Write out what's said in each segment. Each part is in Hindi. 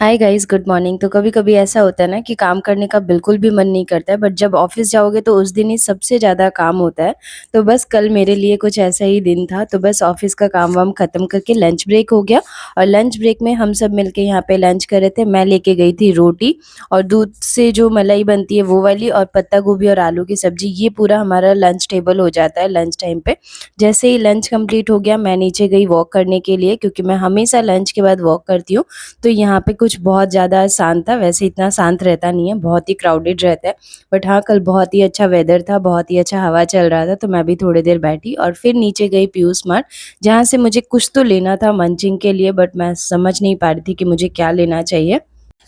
Hi guys, good morning. तो कभी-कभी ऐसा होता है ना कि काम करने का बिल्कुल भी मन नहीं करता है, बट जब ऑफिस जाओगे तो उस दिन ही सबसे ज़्यादा काम होता है। तो बस कल मेरे लिए कुछ ऐसा ही दिन था। तो बस ऑफिस का काम-वाम खत्म करके लंच ब्रेक हो गया और लंच ब्रेक में हम सब मिलके यहाँ पे लंच कर रहे थे। मैं लेके गई थी रोटी और दूध से जो मलाई बनती है वो वाली, और पत्ता गोभी और आलू की सब्जी। ये पूरा हमारा लंच टेबल हो जाता है लंच टाइम पे। जैसे ही लंच कंप्लीट हो गया, मैं नीचे गई वॉक करने के लिए, क्योंकि मैं हमेशा लंच के बाद वॉक करती हूँ। तो यहाँ पे कुछ बहुत ज़्यादा शांत था, वैसे इतना शांत रहता नहीं है, बहुत ही क्राउडेड रहता है। बट हाँ, कल बहुत ही अच्छा वेदर था, बहुत ही अच्छा हवा चल रहा था, तो मैं भी थोड़ी देर बैठी और फिर नीचे गई पीयूष मार्ट, जहाँ से मुझे कुछ तो लेना था मंचिंग के लिए, बट मैं समझ नहीं पा रही थी कि मुझे क्या लेना चाहिए।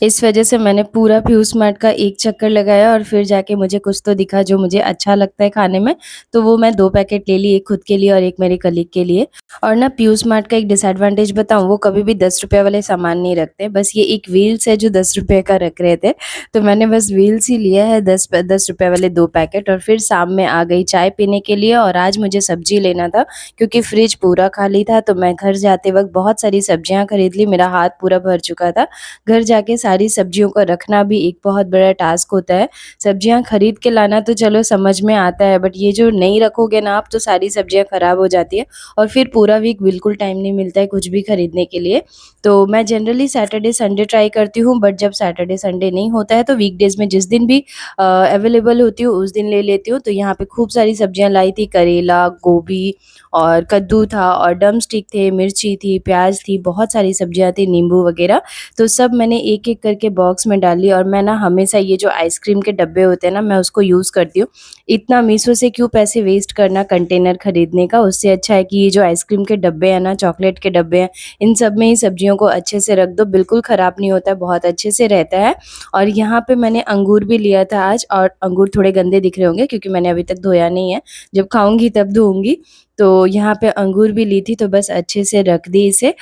इस वजह से मैंने पूरा पीयूष मार्ट का एक चक्कर लगाया और फिर जाके मुझे कुछ तो दिखा जो मुझे अच्छा लगता है खाने में, तो वो मैं 2 पैकेट ले ली, एक खुद के लिए और एक मेरे कलीग के लिए। और ना पीयूष मार्ट का एक डिसएडवांटेज बताऊँ, वो कभी भी ₹10 वाले सामान नहीं रखते, बस ये एक व्हील्स है जो ₹10 का रख रहे थे, तो मैंने बस व्हील्स ही लिया है ₹10 वाले 2 पैकेट, और फिर शाम में आ गई चाय पीने के लिए। और आज मुझे सब्ज़ी लेना था क्योंकि फ्रिज पूरा खाली था, तो मैं घर जाते वक़्त बहुत सारी सब्जियाँ खरीद ली, मेरा हाथ पूरा भर चुका था। घर जाके सारी सब्जियों को रखना भी एक बहुत बड़ा टास्क होता है। सब्जियाँ खरीद के लाना तो चलो समझ में आता है, बट ये जो नहीं रखोगे ना आप, तो सारी सब्जियाँ खराब हो जाती है और फिर पूरा वीक बिल्कुल टाइम नहीं मिलता है कुछ भी खरीदने के लिए। तो मैं जनरली सैटरडे संडे ट्राई करती हूँ, बट जब सैटरडे संडे नहीं होता है तो वीकडेज़ में जिस दिन भी अवेलेबल होती हूँ उस दिन ले लेती हूँ। तो यहाँ पे खूब सारी सब्जियाँ लाई थी, करेला, गोभी और कद्दू था और ड्रम स्टिक थे, मिर्ची थी, प्याज़ थी, बहुत सारी सब्जियाँ थी, नींबू वगैरह। तो सब मैंने एक-एक करके बॉक्स में डाली, और मैं ना हमेशा ये जो आइसक्रीम के डब्बे होते हैं ना, मैं उसको यूज़ करती हूँ। इतना मीशो से क्यों पैसे वेस्ट करना कंटेनर खरीदने का, उससे अच्छा है कि ये जो आइसक्रीम के डब्बे हैं ना, चॉकलेट के डब्बे हैं, इन सब में ही सब्जियों को अच्छे से रख दो, बिल्कुल ख़राब नहीं होता है, बहुत अच्छे से रहता है। और यहाँ पे मैंने अंगूर भी लिया था आज, और अंगूर थोड़े गंदे दिख रहे होंगे क्योंकि मैंने अभी तक धोया नहीं है, जब खाऊँगी तब धोऊँगी। तो यहाँ पे अंगूर भी ली थी, तो बस अच्छे से रख दी इसे।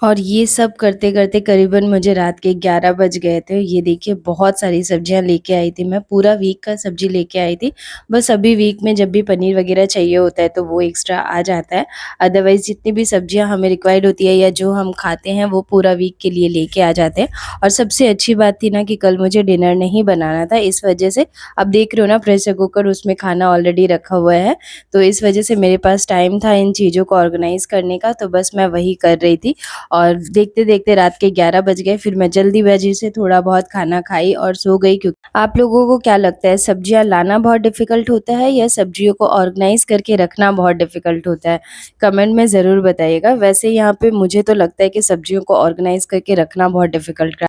और ये सब करते-करते करीबन मुझे रात के 11 बज गए थे। ये देखिए बहुत सारी सब्जियाँ लेके आई थी मैं, पूरा वीक का सब्ज़ी लेके आई थी। बस अभी वीक में जब भी पनीर वग़ैरह चाहिए होता है तो वो एक्स्ट्रा आ जाता है। अदरवाइज़ जितनी भी सब्जियाँ हमें रिक्वायर्ड होती है या जो हम खाते हैं वो पूरा वीक के लिए लेके आ जाते हैं। और सबसे अच्छी बात थी ना कि कल मुझे डिनर नहीं बनाना था, इस वज़ह से अब देख रहे हो ना प्रेशर कुकर, उसमें खाना ऑलरेडी रखा हुआ है। तो इस वज़ह से मेरे पास टाइम था इन चीज़ों को ऑर्गनाइज़ करने का, तो बस मैं वही कर रही थी। और देखते-देखते रात के 11 बज गए, फिर मैं जल्दीबाजी से थोड़ा बहुत खाना खाई और सो गई। क्यों आप लोगों को क्या लगता है, सब्जियाँ लाना बहुत डिफ़िकल्ट होता है या सब्जियों को ऑर्गनाइज़ करके रखना बहुत डिफ़िकल्ट होता है? कमेंट में ज़रूर बताइएगा। वैसे यहाँ पे मुझे तो लगता है कि सब्जियों को ऑर्गनाइज़ करके रखना बहुत डिफ़िकल्ट